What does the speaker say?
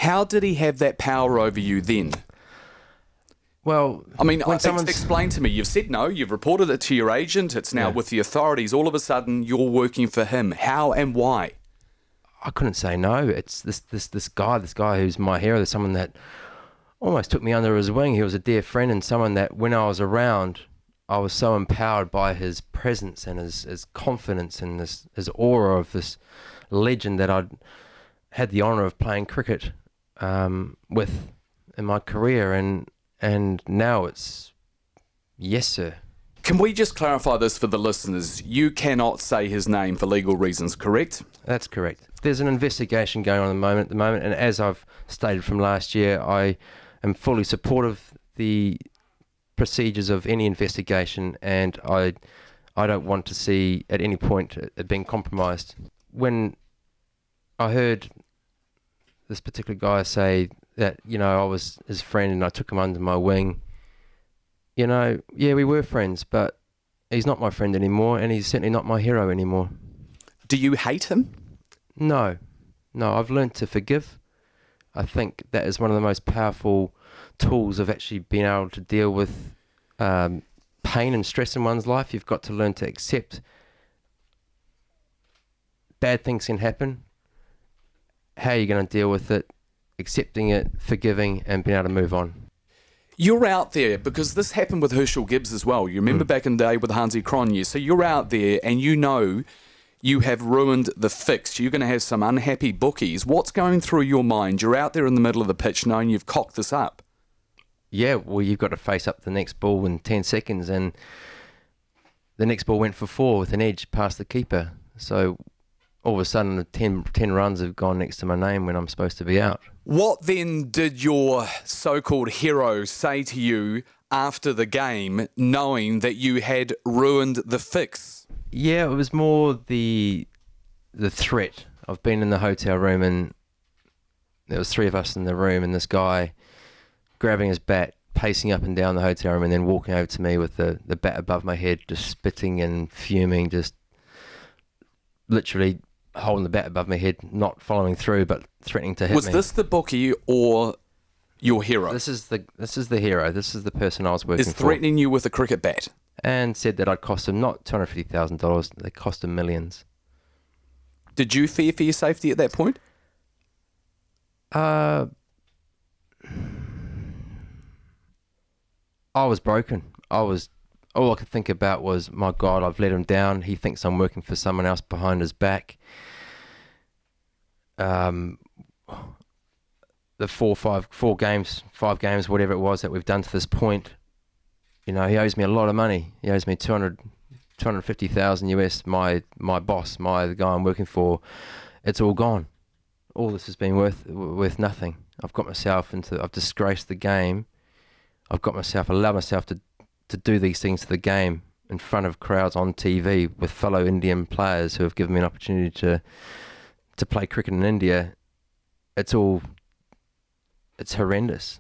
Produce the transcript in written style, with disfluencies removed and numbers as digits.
How did he have that power over you then? Well, I mean, when explain to me. You've said no, you've reported it to your agent, it's now with the authorities. All of a sudden, you're working for him. How and why? I couldn't say no. It's this guy who's my hero. There's someone that almost took me under his wing. He was a dear friend and someone that when I was around, I was so empowered by his presence and his confidence and his aura of this legend that I'd had the honour of playing cricket with in my career, and now it's yes, sir. Can we just clarify this for the listeners? You cannot say his name for legal reasons, correct? That's correct. There's an investigation going on at the moment, and as I've stated from last year, I am fully supportive of the procedures of any investigation, and I don't want to see at any point it being compromised. When I heard this particular guy say that, I was his friend and I took him under my wing, yeah, we were friends, but he's not my friend anymore, and he's certainly not my hero anymore. Do you hate him? No, I've learned to forgive. I think that is one of the most powerful tools of actually being able to deal with pain and stress in one's life. You've got to learn to accept bad things can happen. How are you going to deal with it? Accepting it, forgiving, and being able to move on. You're out there, because this happened with Herschel Gibbs as well. You remember back in the day with Hansi Cronje. So you're out there and you have ruined the fix. You're going to have some unhappy bookies. What's going through your mind? You're out there in the middle of the pitch knowing you've cocked this up. Yeah, well, you've got to face up the next ball in 10 seconds, and the next ball went for 4 with an edge past the keeper. So all of a sudden, the 10 runs have gone next to my name when I'm supposed to be out. What then did your so-called hero say to you after the game, knowing that you had ruined the fix? Yeah, it was more the threat. I've been in the hotel room and there was 3 of us in the room, and this guy grabbing his bat, pacing up and down the hotel room, and then walking over to me with the bat above my head, just spitting and fuming, just literally holding the bat above my head, not following through, but threatening to hit me. Was this the bookie or your hero? This is the hero. This is the person I was working for. Is threatening you with a cricket bat? And said that I'd cost him not $250,000, they cost him millions. Did you fear for your safety at that point? I was broken. All I could think about was, my God, I've let him down. He thinks I'm working for someone else behind his back. The 5 games, whatever it was that we've done to this point, he owes me a lot of money. He owes me $250,000 US. My boss, the guy I'm working for, it's all gone. All this has been worth nothing. I've disgraced the game. Allowed myself to do these things to the game in front of crowds on TV with fellow Indian players who have given me an opportunity to play cricket in India. It's horrendous.